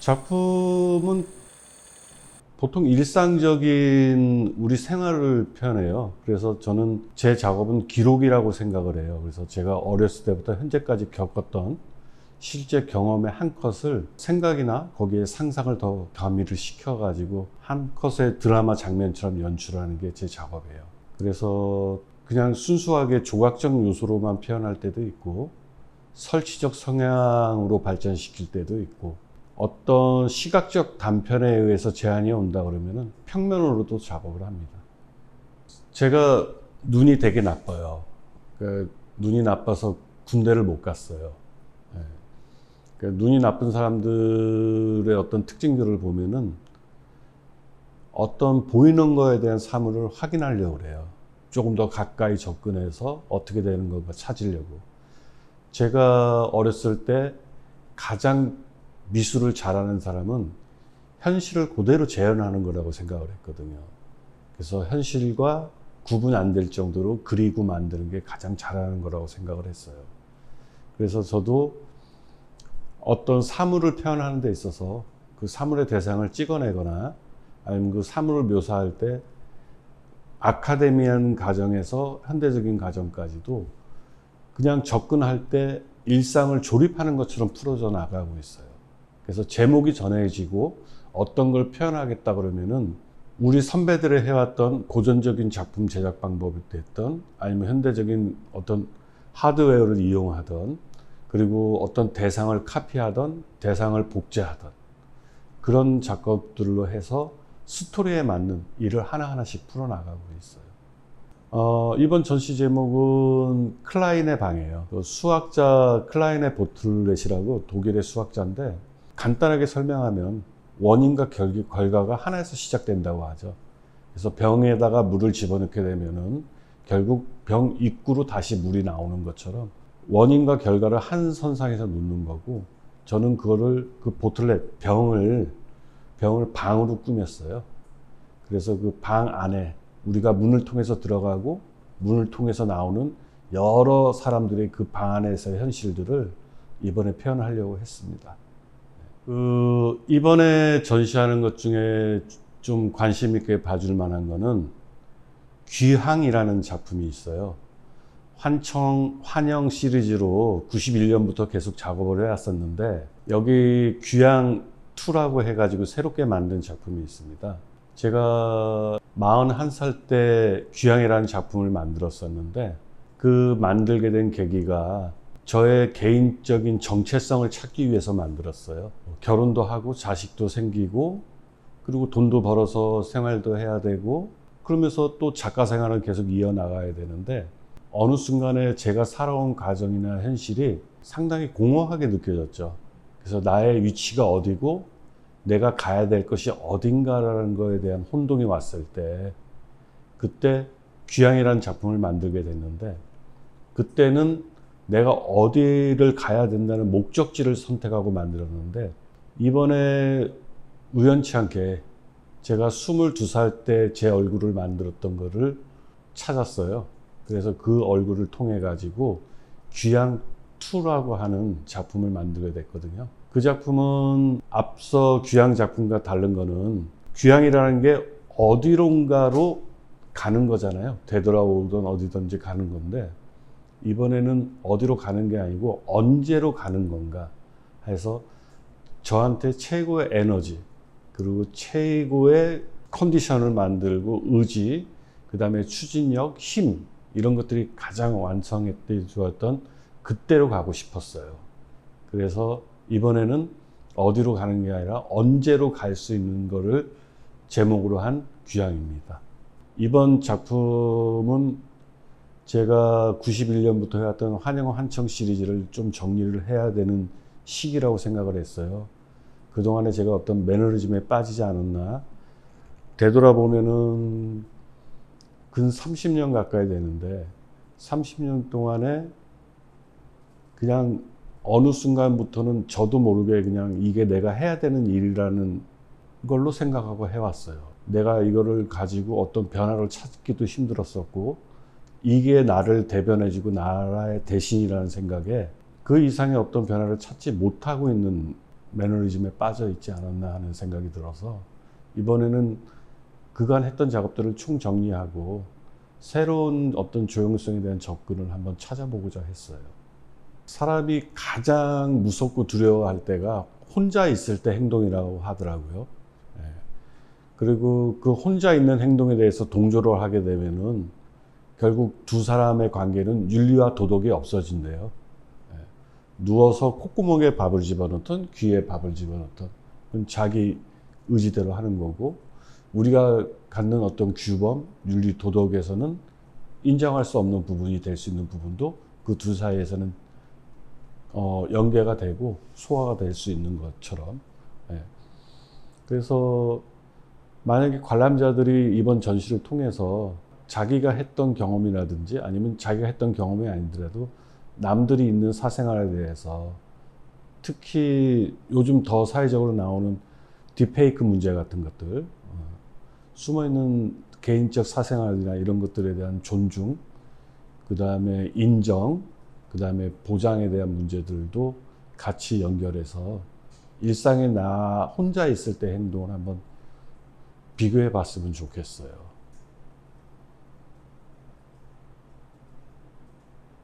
작품은 보통 일상적인 우리 생활을 표현해요. 그래서 저는 제 작업은 기록이라고 생각을 해요. 그래서 제가 어렸을 때부터 현재까지 겪었던 실제 경험의 한 컷을 생각이나 거기에 상상을 더 가미를 시켜가지고 한 컷의 드라마 장면처럼 연출하는 게 제 작업이에요. 그래서 그냥 순수하게 조각적 요소로만 표현할 때도 있고, 설치적 성향으로 발전시킬 때도 있고, 어떤 시각적 단편에 의해서 제한이 온다 그러면은 평면으로도 작업을 합니다. 제가 눈이 되게 나빠요. 눈이 나빠서 군대를 못 갔어요. 눈이 나쁜 사람들의 어떤 특징들을 보면은 어떤 보이는 거에 대한 사물을 확인하려고 그래요. 조금 더 가까이 접근해서 어떻게 되는 건가 찾으려고. 제가 어렸을 때 가장 미술을 잘하는 사람은 현실을 그대로 재현하는 거라고 생각을 했거든요. 그래서 현실과 구분 안 될 정도로 그리고 만드는 게 가장 잘하는 거라고 생각을 했어요. 그래서 저도 어떤 사물을 표현하는 데 있어서 그 사물의 대상을 찍어내거나 아니면 그 사물을 묘사할 때 아카데미안 가정에서 현대적인 가정까지도 그냥 접근할 때 일상을 조립하는 것처럼 풀어져 나가고 있어요. 그래서 제목이 전해지고 어떤 걸 표현하겠다 그러면은 우리 선배들이 해왔던 고전적인 작품 제작 방법이 됐던 아니면 현대적인 어떤 하드웨어를 이용하던 그리고 어떤 대상을 카피하던 대상을 복제하던 그런 작업들로 해서 스토리에 맞는 일을 하나하나씩 풀어나가고 있어요. 이번 전시 제목은 클라인의 방이에요. 수학자 클라인의 보틀렛이라고 독일의 수학자인데 간단하게 설명하면 원인과 결과가 하나에서 시작된다고 하죠. 그래서 병에다가 물을 집어넣게 되면은 결국 병 입구로 다시 물이 나오는 것처럼 원인과 결과를 한 선상에서 놓는 거고, 저는 그거를 그 보틀렛 병을 방으로 꾸몄어요. 그래서 그 방 안에 우리가 문을 통해서 들어가고 문을 통해서 나오는 여러 사람들의 그 방 안에서의 현실들을 이번에 표현하려고 했습니다. 이번에 전시하는 것 중에 좀 관심 있게 봐줄 만한 거는 귀향이라는 작품이 있어요. 환영 시리즈로 91년부터 계속 작업을 해왔었는데 여기 귀향 2라고 해가지고 새롭게 만든 작품이 있습니다. 제가 41살 때 귀향이라는 작품을 만들었었는데 그 만들게 된 계기가 저의 개인적인 정체성을 찾기 위해서 만들었어요. 결혼도 하고 자식도 생기고 그리고 돈도 벌어서 생활도 해야 되고 그러면서 또 작가 생활을 계속 이어나가야 되는데 어느 순간에 제가 살아온 가정이나 현실이 상당히 공허하게 느껴졌죠. 그래서 나의 위치가 어디고 내가 가야 될 것이 어딘가라는 거에 대한 혼동이 왔을 때 그때 귀향이라는 작품을 만들게 됐는데 그때는 내가 어디를 가야 된다는 목적지를 선택하고 만들었는데 이번에 우연치 않게 제가 22살 때 제 얼굴을 만들었던 거를 찾았어요. 그래서 그 얼굴을 통해 가지고 귀향 2라고 하는 작품을 만들게 됐거든요. 그 작품은 앞서 귀향 작품과 다른 거는 귀향이라는 게 어디론가로 가는 거잖아요. 되돌아오든 어디든지 가는 건데 이번에는 어디로 가는 게 아니고 언제로 가는 건가 해서 저한테 최고의 에너지 그리고 최고의 컨디션을 만들고 의지 그 다음에 추진력, 힘 이런 것들이 가장 완성해 주었던 그때로 가고 싶었어요. 그래서 이번에는 어디로 가는 게 아니라 언제로 갈 수 있는 거를 제목으로 한 귀향입니다. 이번 작품은 제가 91년부터 해왔던 환청 시리즈를 좀 정리를 해야 되는 시기라고 생각을 했어요. 그동안에 제가 어떤 매너리즘에 빠지지 않았나. 되돌아보면은 근 30년 가까이 되는데 30년 동안에 그냥 어느 순간부터는 저도 모르게 그냥 이게 내가 해야 되는 일이라는 걸로 생각하고 해왔어요. 내가 이거를 가지고 어떤 변화를 찾기도 힘들었었고 이게 나를 대변해주고 나라의 대신이라는 생각에 그 이상의 어떤 변화를 찾지 못하고 있는 매너리즘에 빠져 있지 않았나 하는 생각이 들어서 이번에는 그간 했던 작업들을 총정리하고 새로운 어떤 조형성에 대한 접근을 한번 찾아보고자 했어요. 사람이 가장 무섭고 두려워할 때가 혼자 있을 때 행동이라고 하더라고요. 예. 그리고 그 혼자 있는 행동에 대해서 동조를 하게 되면은 결국 두 사람의 관계는 윤리와 도덕이 없어진대요. 예. 누워서 콧구멍에 밥을 집어넣든 귀에 밥을 집어넣든 그건 자기 의지대로 하는 거고, 우리가 갖는 어떤 규범, 윤리, 도덕에서는 인정할 수 없는 부분이 될 수 있는 부분도 그 두 사이에서는 연계가 되고 소화가 될 수 있는 것처럼. 예. 그래서 만약에 관람자들이 이번 전시를 통해서 자기가 했던 경험이라든지 아니면 자기가 했던 경험이 아니더라도 남들이 있는 사생활에 대해서, 특히 요즘 더 사회적으로 나오는 딥페이크 문제 같은 것들, 숨어있는 개인적 사생활이나 이런 것들에 대한 존중, 그 다음에 인정, 그 다음에 보장에 대한 문제들도 같이 연결해서 일상에 나 혼자 있을 때 행동을 한번 비교해 봤으면 좋겠어요.